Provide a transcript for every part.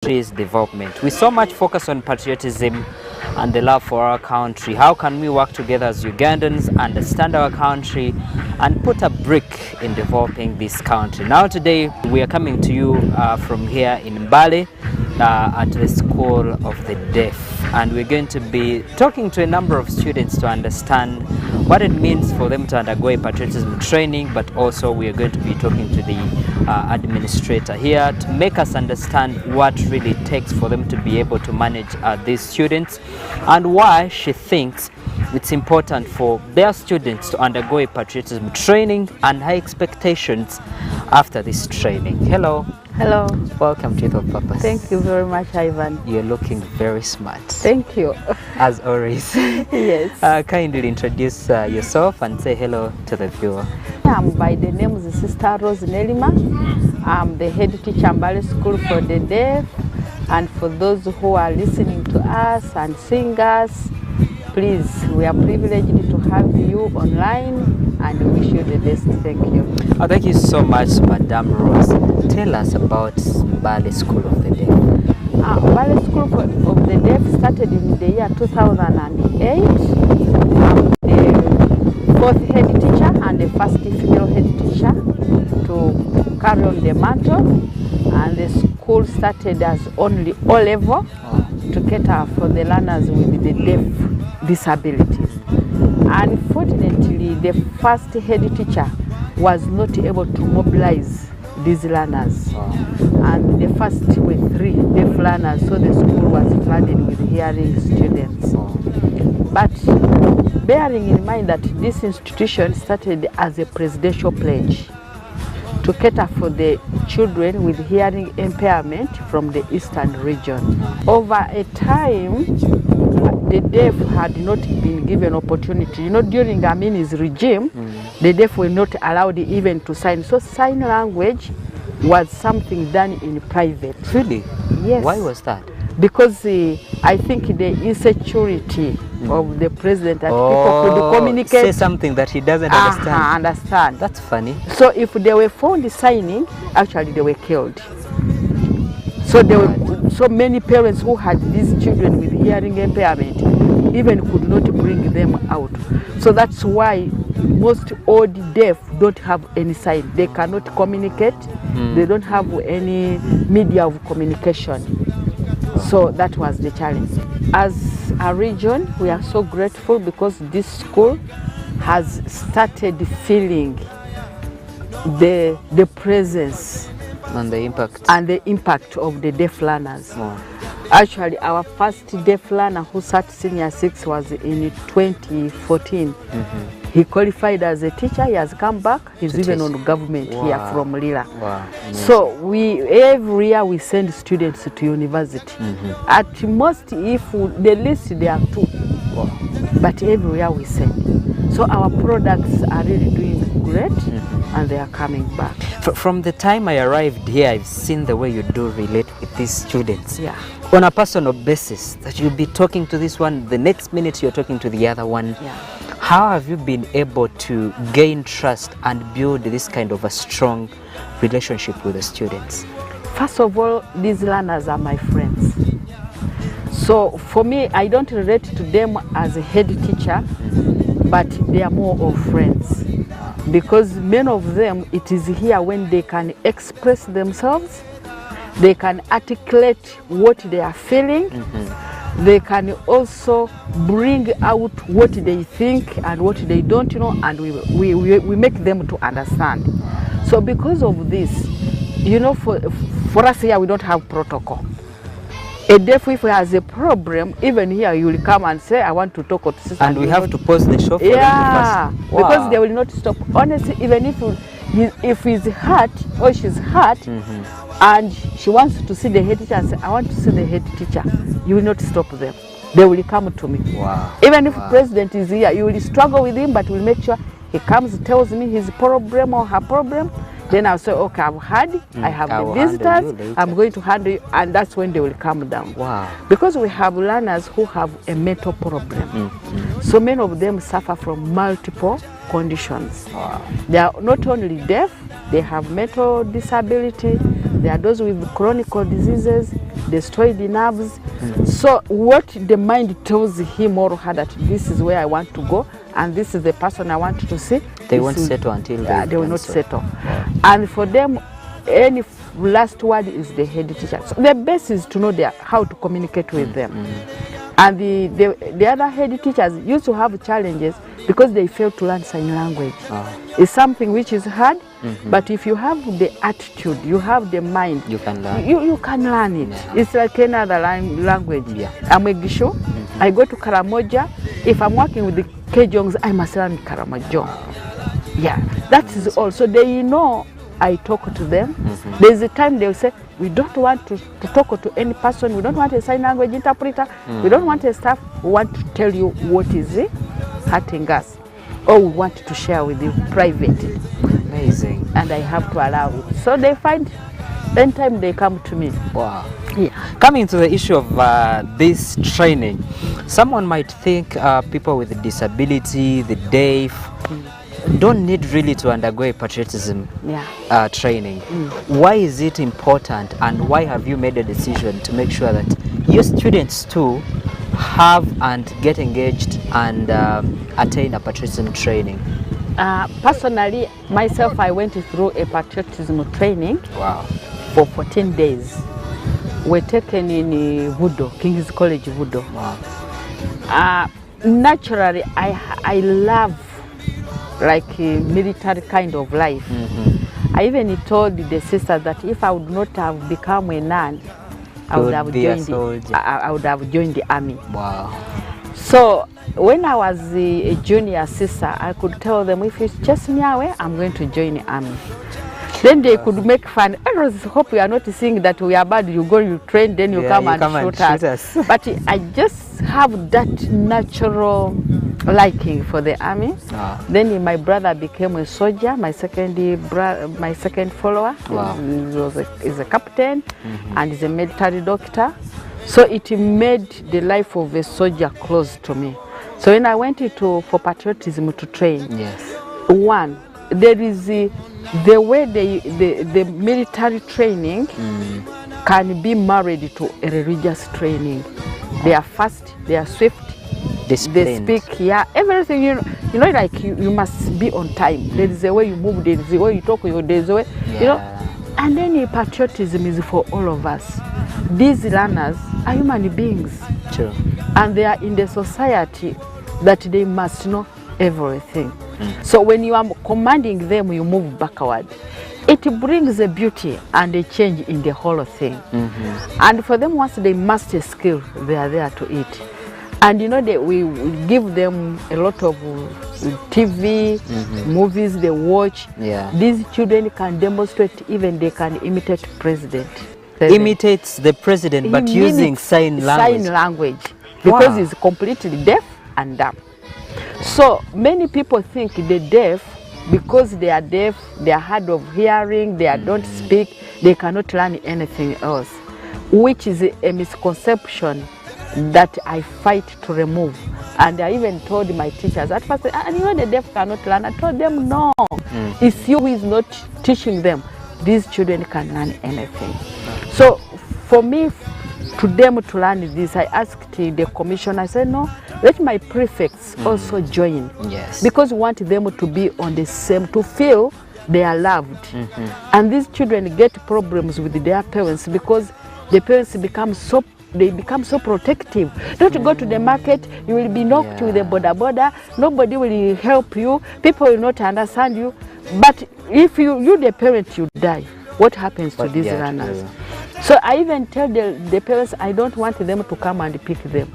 country's development. We so much focus on patriotism and the love for our country. How can we work together as Ugandans, understand our country, and put a brick in developing this country? Now today we are coming to you from here in Mbale at the School of the Deaf, and we're going to be talking to a number of students to understand what it means for them to undergo a patriotism training, but also we are going to be talking to the administrator here to make us understand what really it takes for them to be able to manage these students, and why she thinks it's important for their students to undergo a patriotism training and high expectations after this training. Hello. Hello. Welcome to Youth of Purpose. Thank you very much, Ivan. You're looking very smart. Thank you. As always. Yes. Kindly introduce yourself and say hello to the viewer. I'm by the name of Sister Rose Nelima. I'm the head teacher Mbale School for the Deaf. And for those who are listening to us and seeing us, please, we are privileged to have you online and wish you the best. Thank you. Oh, thank you so much, Madam Rose. Tell us about Mbale School of the Deaf. Mbale School of the Deaf started in the year 2008. I'm the fourth head teacher and the first female head teacher to carry on the mantle. And the school started as only O-level to cater for the learners with the deaf disabilities. Unfortunately, the first head teacher was not able to mobilize these learners. And the first were 3 deaf learners, so the school was flooded with hearing students. But bearing in mind that this institution started as a presidential pledge to cater for the children with hearing impairment from the eastern region. Over a time, the deaf had not been given opportunity. You know, during Amini's regime, the deaf were not allowed even to sign. So sign language was something done in private. Really? Yes. Why was that? Because I think the insecurity of the president, that people could communicate. Say something that he doesn't understand. That's funny. So if they were found signing, actually they were killed. So there were so many parents who had these children with hearing impairment even could not bring them out. So that's why most old deaf don't have any sign. They cannot communicate. They don't have any media of communication. So that was the challenge. As a region, we are so grateful because this school has started feeling the presence and the impact of the deaf learners. Actually, our first deaf learner who sat senior 6 was in 2014. He qualified as a teacher. He has come back. He's even on government here from Lila. So every year we send students to university. At most, if the list there are 2, but every year we send. So our products are really doing great, and they are coming back. From the time I arrived here, I've seen the way you do relate with these students. Yeah. On a personal basis, that you'll be talking to this one, the next minute you're talking to the other one. Yeah. How have you been able to gain trust and build this kind of a strong relationship with the students? First of all, these learners are my friends. So for me, I don't relate to them as a head teacher, but they are more of friends. Because many of them, it is here when they can express themselves, they can articulate what they are feeling, they can also bring out what they think and what they don't know, and we make them to understand. So because of this, you know, for us here, we don't have protocol. A deaf, if he has a problem, even here you will come and say, I want to talk to sister. And we have to pause the show for them first. Because they will not stop. Honestly, even if he's hurt or she's hurt, and she wants to see the head teacher and say, I want to see the head teacher, you will not stop them. They will come to me. Even if president is here, you will struggle with him, but we'll make sure he comes, tells me his problem or her problem. Then I'll say, okay, I've heard, I have the visitors, I'm going to handle you, and that's when they will come down. Because we have learners who have a mental problem. So many of them suffer from multiple conditions. They are not only deaf, they have mental disability, there are those with chronic diseases, destroy the nerves. So what the mind tells him or her that this is where I want to go and this is the person I want to see, They won't settle until they will not settle. And for them, any last word is the head teacher. So the best is to know how to communicate with them. And the other head teachers used to have challenges because they failed to learn sign language. It's something which is hard, but if you have the attitude, you have the mind, You can learn. You can learn it. It's like any other language. I'm a Gisho. I go to Karamoja. If I'm working with the Kejongs, I must learn Karamojo. Yeah, that is all. So they know I talk to them. There's a time they'll say, we don't want to talk to any person. We don't want a sign language interpreter. We don't want a staff. We want to tell you what is hurting us. Or we want to share with you privately. Amazing. And I have to allow it. So they find, anytime they come to me. Wow. Yeah. Coming to the issue of this training, someone might think people with disability, the deaf, don't need really to undergo a patriotism training. Why is it important, and why have you made a decision to make sure that your students too have and get engaged and attain a patriotism training? Personally, myself, I went through a patriotism training. Wow. For 14 days. We're taken in Vudo, King's College Vudo. Wow. Naturally, I love like a military kind of life. I even told the sister that if I would not have become a nun, I would have joined the army. Wow. So when I was a junior sister, I could tell them, if you chase me away, I'm going to join the army. Then they could make fun. I just hope you are not seeing that we are bad. You go, you train, then you come and shoot us. But I just have that natural liking for the army. Then my brother became a soldier. My second follower is a captain and is a military doctor. So it made the life of a soldier close to me. So when I went for patriotism to train, one, there is the way the military training can be married to a religious training. They are fast, they are swift, disciplined. They speak, everything, you know, like you must be on time. There is a way you move, there is a way you talk, there is a way, you know. And then patriotism is for all of us. These learners are human beings. True. And they are in the society that they must know everything. So when you are commanding them, you move backward. It brings a beauty and a change in the whole thing. And for them, once they master skill, they are there to eat. And you know, we give them a lot of TV, movies they watch. These children can demonstrate, even they can imitate president. Imitates the president, but using sign language. Because he's completely deaf and dumb. So many people think the deaf, because they are deaf, they are hard of hearing, they don't speak, they cannot learn anything else, which is a misconception that I fight to remove. And I even told my teachers at first, and you know the deaf cannot learn. I told them, no, it's you who is not teaching them. These children can learn anything. So for me, to them to learn this, I asked the commission, I said, no, let my prefects also join. Because we want them to be on the same, to feel they are loved. And these children get problems with their parents because the parents become so protective. Don't go to the market, you will be knocked with a boda. Nobody will help you. People will not understand you. But if you the parent, you die. What happens to these learners? So I even tell the parents, I don't want them to come and pick them.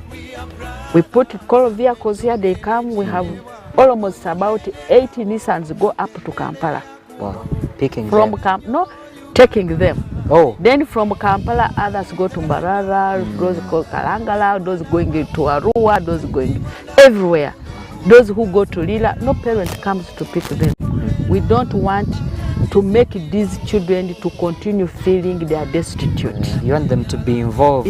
We put call vehicles here, they come. We have almost about 80 Nissans go up to Kampala. Wow, picking from them. Taking them. Oh. Then from Kampala, others go to Mbarara, those go Kalangala, those going to Arua, those going everywhere. Those who go to Lila, no parent comes to pick them. We don't want to make these children to continue feeling they are destitute. You want them to be involved.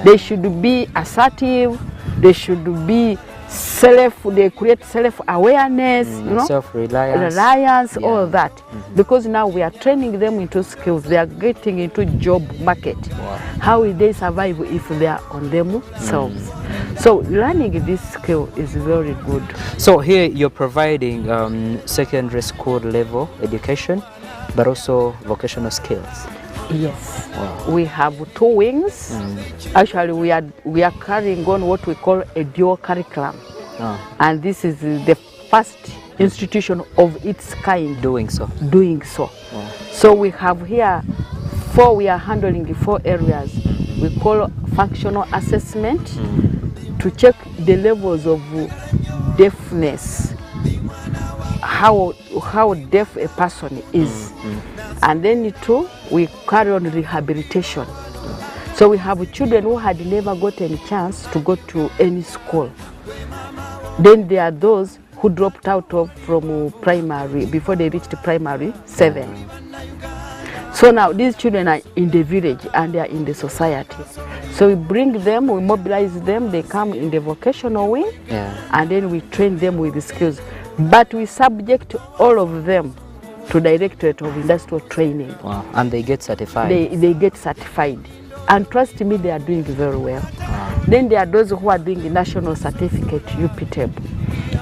They should be assertive. They should be they create self-awareness, self-reliance, all that. Because now we are training them into skills. They are getting into job market. How will they survive if they are on themselves? So learning this skill is very good. So here you're providing secondary school level education, but also vocational skills. Yes. We have 2 wings. Actually, we are carrying on what we call a dual curriculum. And this is the first institution of its kind doing so. So we have here 4, we are handling 4 areas. We call functional assessment to check the levels of deafness, how deaf a person is. And then 2, we carry on rehabilitation. So we have children who had never gotten a chance to go to any school. Then there are those who dropped out from primary before they reached primary 7. So now these children are in the village and they are in the society. So we bring them, we mobilize them, they come in the vocational wing, and then we train them with the skills. But we subject all of them to Directorate of Industrial Training. And they get certified? They get certified. And trust me, they are doing very well. Then there are those who are doing the national certificate, UPTEB,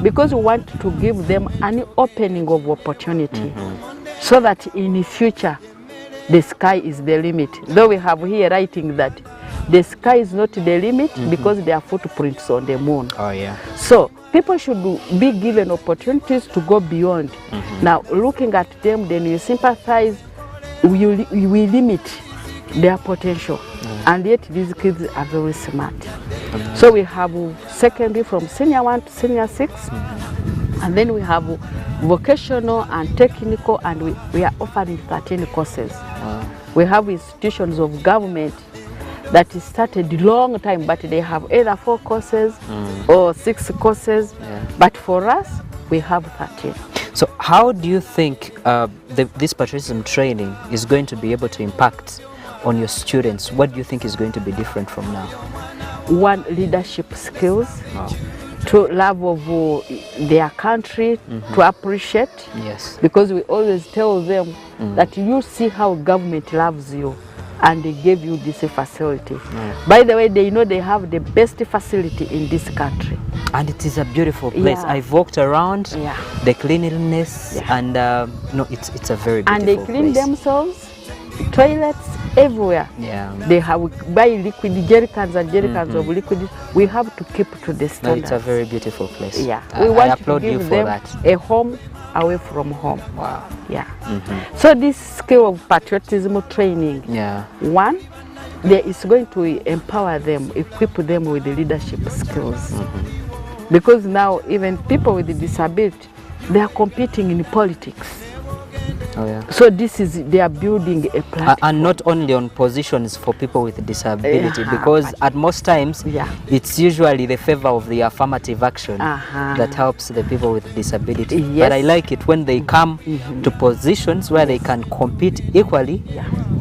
because we want to give them an opening of opportunity so that in the future, the sky is the limit. Though we have here writing that the sky is not the limit because there are footprints on the moon. So people should be given opportunities to go beyond. Now, looking at them, then you sympathize, we limit their potential. And yet these kids are very smart. So we have secondary from senior 1 to senior 6. And then we have vocational and technical, and we are offering 13 courses. We have institutions of government that started a long time, but they have either 4 courses or 6 courses. But for us, we have 13. So how do you think this patriotism training is going to be able to impact on your students? What do you think is going to be different from now? 1, leadership skills. 2, love of their country, to appreciate. Because we always tell them that you see how government loves you and they gave you this facility. By the way, they know they have the best facility in this country. And it is a beautiful place. I've walked around, the cleanliness, and no, it's a very beautiful place. And they clean themselves, toilets, everywhere. They have buy liquid jerrycans and jerrycans of liquid. We have to keep to the standards. No, it's a very beautiful place. We want I applaud to give you for them that. a home away from home. So this skill of patriotism training, 1, there is going to empower them, equip them with the leadership skills. Because now even people with the disability, they are competing in politics. So this is, they are building a platform. And not only on positions for people with disability, because at most times it's usually the favor of the affirmative action that helps the people with disability. But I like it when they come to positions where they can compete equally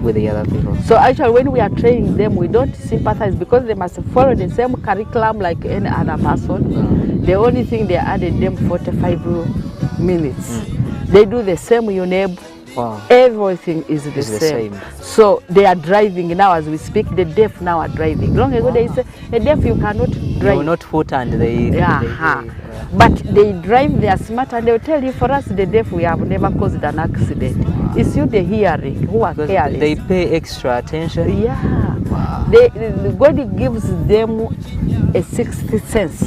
with the other people. So actually when we are training them, we don't sympathize because they must follow the same curriculum like any other person. The only thing they added them 45 minutes. They do the same UNEB. Everything is the same. So they are driving now as we speak. The deaf now are driving. Long ago they say, a deaf you cannot drive. They will not foot and they but they drive, they are smart, and they will tell you, for us the deaf, we have never caused an accident. It's you the hearing who are careless. They pay extra attention. God gives them a 6th sense.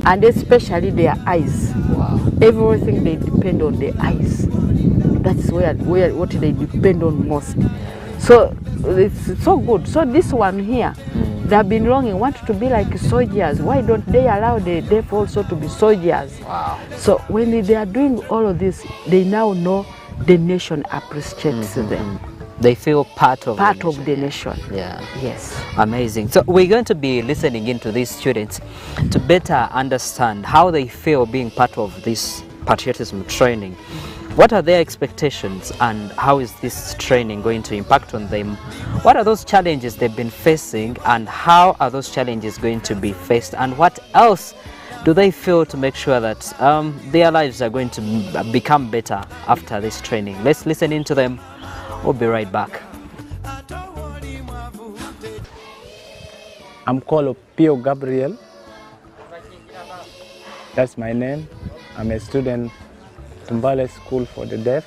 And especially their eyes. Everything they depend on the eyes. That's what they depend on most. So it's so good. So this one here, they have been longing, want to be like soldiers. Why don't they allow the deaf also to be soldiers? So when they are doing all of this, they now know the nation appreciates them. They feel part of the nation. Yes. Amazing. So we're going to be listening into these students to better understand how they feel being part of this patriotism training. What are their expectations and how is this training going to impact on them? What are those challenges they've been facing and how are those challenges going to be faced? And what else do they feel to make sure that their lives are going to become better after this training? Let's listen into them. We'll be right back. I'm called Pio Gabriel. That's my name. I'm a student at Tumbale School for the Deaf.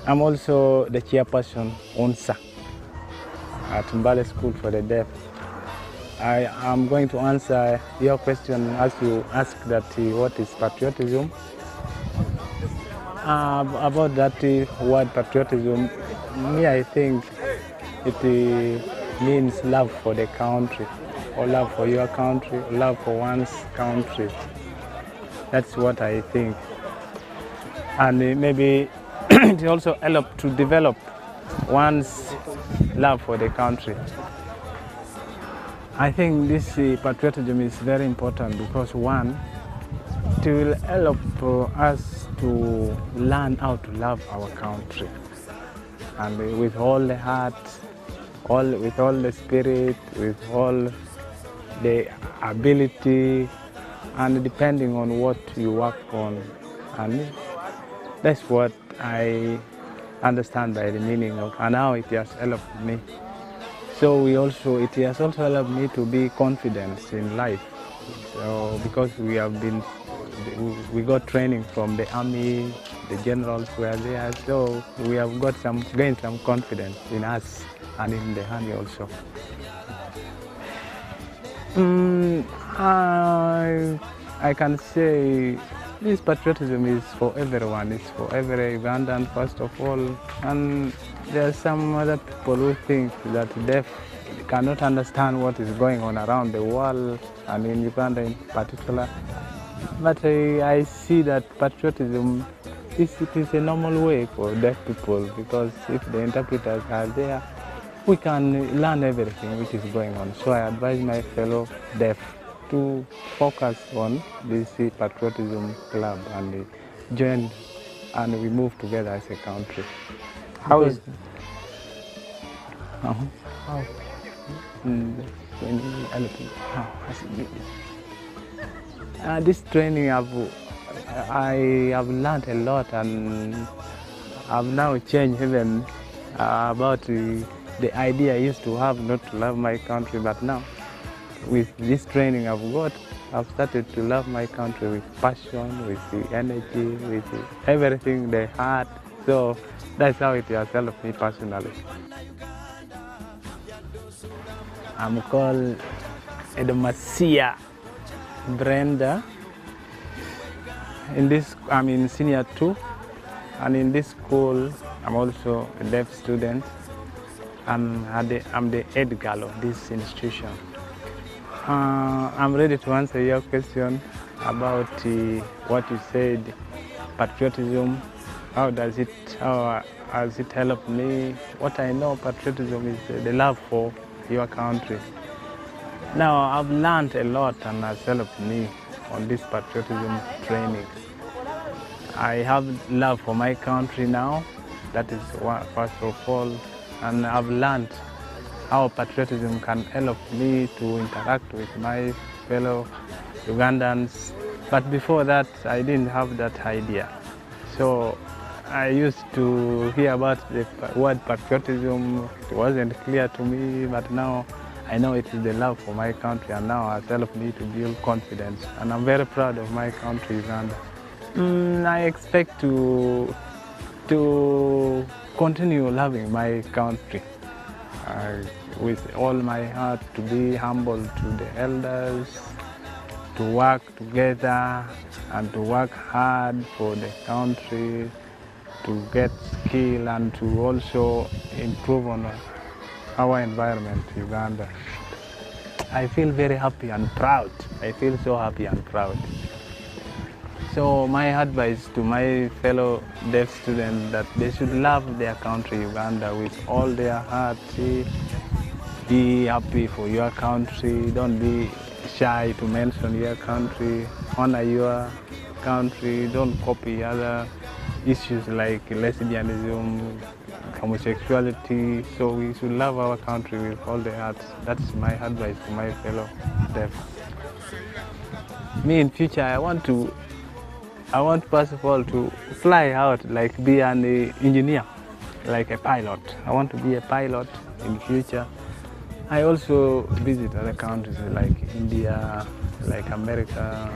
I'm also the chairperson UNSA at Tumbale School for the Deaf. I am going to answer your question as you ask that what is patriotism. About that word patriotism, me I think it means love for the country, or love for your country, or love for one's country. That's what I think. And maybe it also helps to develop one's love for the country. I think this patriotism is very important because one, it will help us to learn how to love our country, and with all the heart, with all the spirit, with all the ability, and depending on what you work on. And that's what I understand by the meaning of, and how it has helped me. So it has also helped me to be confident in life. So because we got training from the army, the generals were there, so we have gained some confidence in us and in the army also. I can say this patriotism is for everyone. It's for every Ugandan first of all, and there are some other people who think that deaf cannot understand what is going on around the world and in Uganda in particular. But I see that patriotism is a normal way for deaf people, because if the interpreters are there, we can learn everything which is going on. So I advise my fellow deaf to focus on this patriotism club and join, and we move together as a country. How is this training I have learned a lot, and I've now changed even about the idea I used to have not to love my country, but now with this training I've started to love my country with passion, with the energy, with everything, the heart. So that's how it has helped me personally. I'm called Edomasia Brenda. I'm in senior 2, and in this school I'm also a deaf student. I'm the head girl of this institution. I'm ready to answer your question about what you said, patriotism. How has it helped me? What I know, patriotism is the love for your country. Now, I've learned a lot and has helped me on this patriotism training. I have love for my country now, that is first of all, and I've learned how patriotism can help me to interact with my fellow Ugandans. But before that, I didn't have that idea. So I used to hear about the word patriotism. It wasn't clear to me, but now I know it is the love for my country, and now it has helped me to build confidence. And I'm very proud of my country, Uganda. I expect to continue loving my country with all my heart, to be humble to the elders, to work together and to work hard for the country, to get skill and to also improve on our environment, Uganda. I feel very happy and proud. I feel so happy and proud. So my advice to my fellow deaf students that they should love their country, Uganda, with all their heart. Be happy for your country. Don't be shy to mention your country. Honor your country. Don't copy other issues like lesbianism, homosexuality. So we should love our country with all the heart. That's my advice to my fellow deaf. Me in future, I want first of all to fly out, like be an engineer, like a pilot. I want to be a pilot in future. I also visit other countries like India, like America,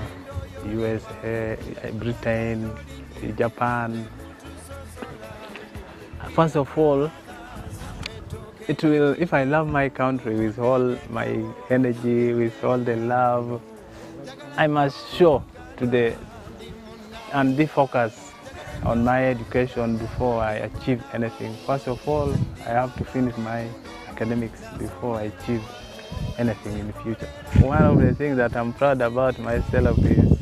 USA, Britain, Japan. First of all, it will, if I love my country with all my energy, with all the love, I must show to the and be focused on my education before I achieve anything. First of all, I have to finish my academics before I achieve anything in the future. One of the things that I'm proud about myself is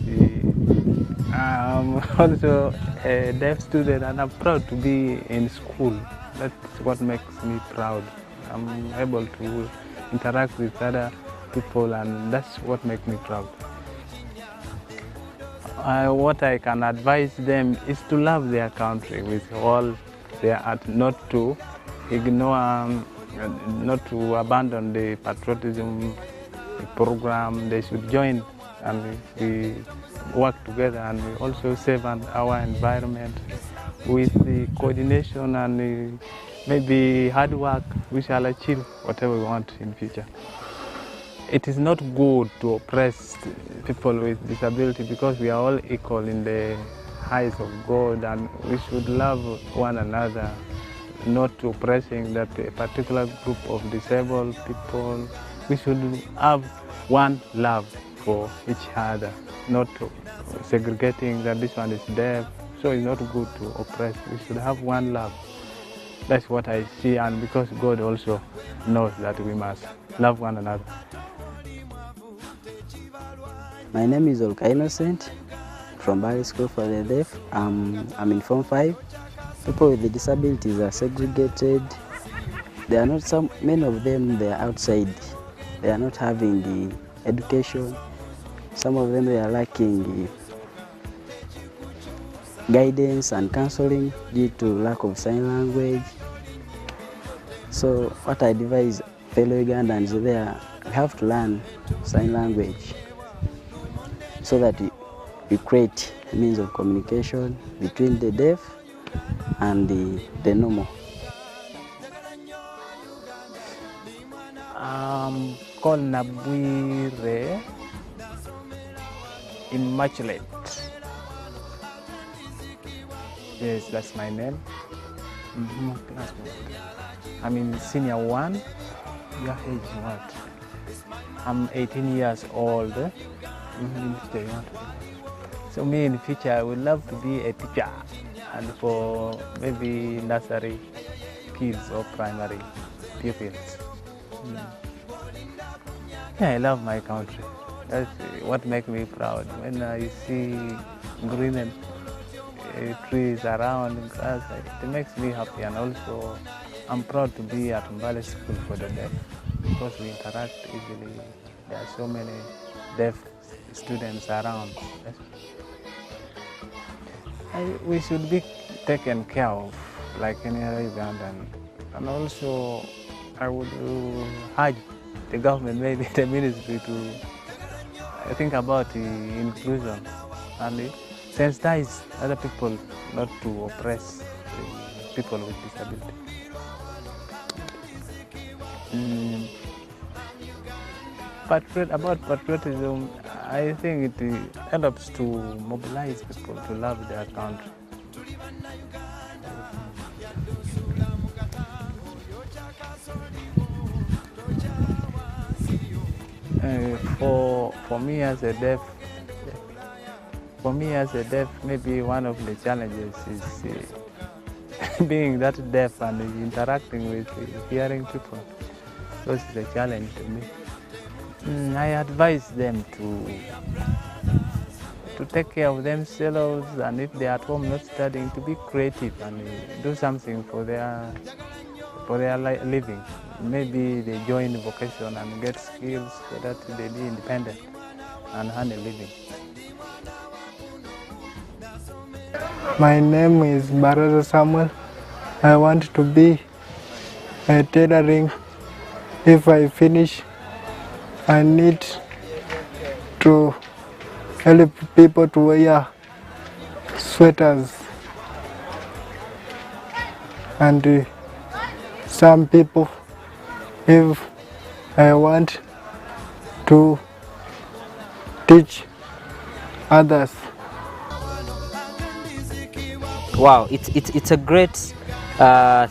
I'm also a deaf student and I'm proud to be in school. That's what makes me proud. I'm able to interact with other people and that's what makes me proud. What I can advise them is to love their country with all their heart, not to ignore, not to abandon the patriotism program. They should join and we work together and we also save our environment. With the coordination and maybe hard work, we shall achieve whatever we want in future. It is not good to oppress people with disability because we are all equal in the eyes of God and we should love one another, not oppressing that a particular group of disabled people. We should have one love for each other, not segregating that this one is deaf, so it's not good to oppress. We should have one love. That's what I see, and because God also knows that we must love one another. My name is Olka Innocent from Valley School for the Deaf. I'm in Form 5. People with disabilities are segregated. There are not many of them, they are outside. They are not having the education. Some of them, they are lacking guidance and counseling due to lack of sign language. So what I advise fellow Ugandans, we have to learn sign language so that we create a means of communication between the deaf and the normal. I'm called Nabwire Immaculate. Yes, that's my name. I'm in senior 1. Your age what? I'm 18 years old. So me in the future, I would love to be a teacher and for maybe nursery kids or primary pupils. Yeah, I love my country. That's what makes me proud. When I see green and trees around, grass, it makes me happy. And also, I'm proud to be at Valley School for the Deaf because we interact easily. There are so many deaf students around. We should be taken care of like any other Ugandan. And also, I would urge the government, maybe the ministry, to think about the inclusion and sensitize other people not to oppress people with disability. About patriotism, I think it helps to mobilize people to love their country. For me as a deaf, maybe one of the challenges is being that deaf and interacting with hearing people. So it's a challenge to me. I advise them to take care of themselves, and if they're at home not studying, to be creative and do something for their living. Maybe they join vocation and get skills so that they be independent and earn a living. My name is Barroso Samuel. I want to be a tailoring. If I finish, I need to help people to wear sweaters. And some people, if I want to teach others. Wow, it's a great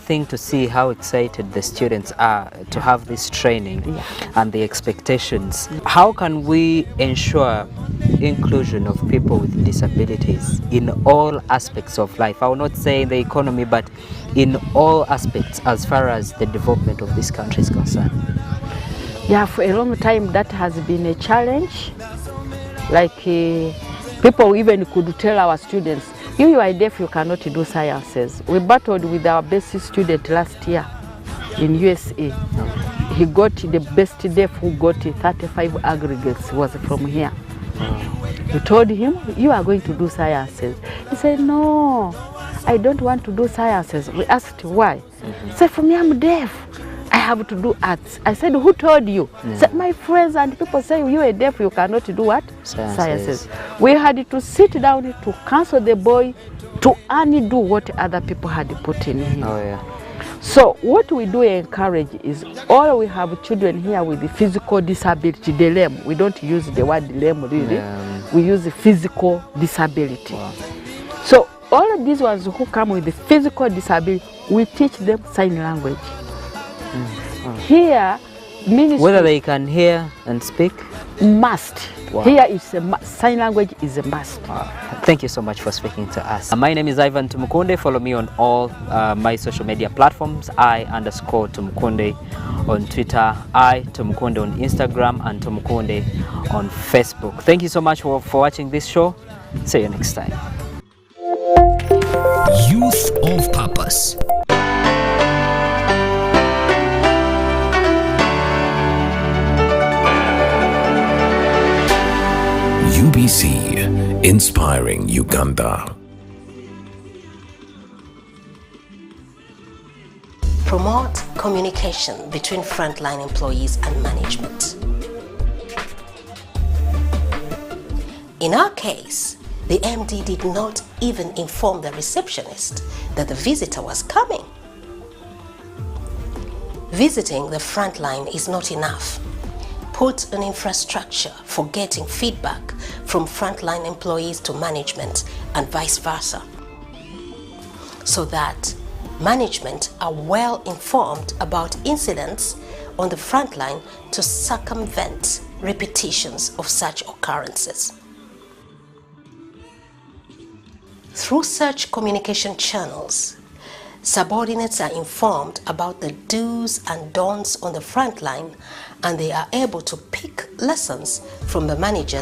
thing to see how excited the students are to have this training and the expectations. How can we ensure inclusion of people with disabilities in all aspects of life? I will not say in the economy, but in all aspects as far as the development of this country is concerned? Yeah, for a long time that has been a challenge. Like people even could tell our students, you are deaf, you cannot do sciences. We battled with our best student last year in USA. He got the best deaf who got 35 aggregates, was from here. We told him, you are going to do sciences. He said, no, I don't want to do sciences. We asked why. He said, for me, I'm deaf. I have to do arts. I said, who told you? He said, my friends and people say, you are deaf, you cannot do what? Sciences. We had to sit down to counsel the boy to undo what other people had put in him. Oh, yeah. So what we do encourage is all we have children here with the physical disability, the lame. We don't use the word lame really. We use the physical disability. Wow. So all of these ones who come with the physical disability, we teach them sign language. Here, ministry whether they can hear and speak? Must. Wow. Here is sign language is a must. Thank you so much for speaking to us. My name is Ivan Tumukunde. Follow me on all my social media platforms. I_Tumukunde on Twitter, I_Tumukunde on Instagram, and Tumukunde on Facebook. Thank you so much for watching this show. See you next time. Youth of Purpose. UBC, inspiring Uganda. Promote communication between frontline employees and management. In our case, the MD did not even inform the receptionist that the visitor was coming. Visiting the frontline is not enough. Put an infrastructure for getting feedback from frontline employees to management and vice versa, so that management are well informed about incidents on the frontline to circumvent repetitions of such occurrences. Through such communication channels, subordinates are informed about the do's and don'ts on the front line, and they are able to pick lessons from the managers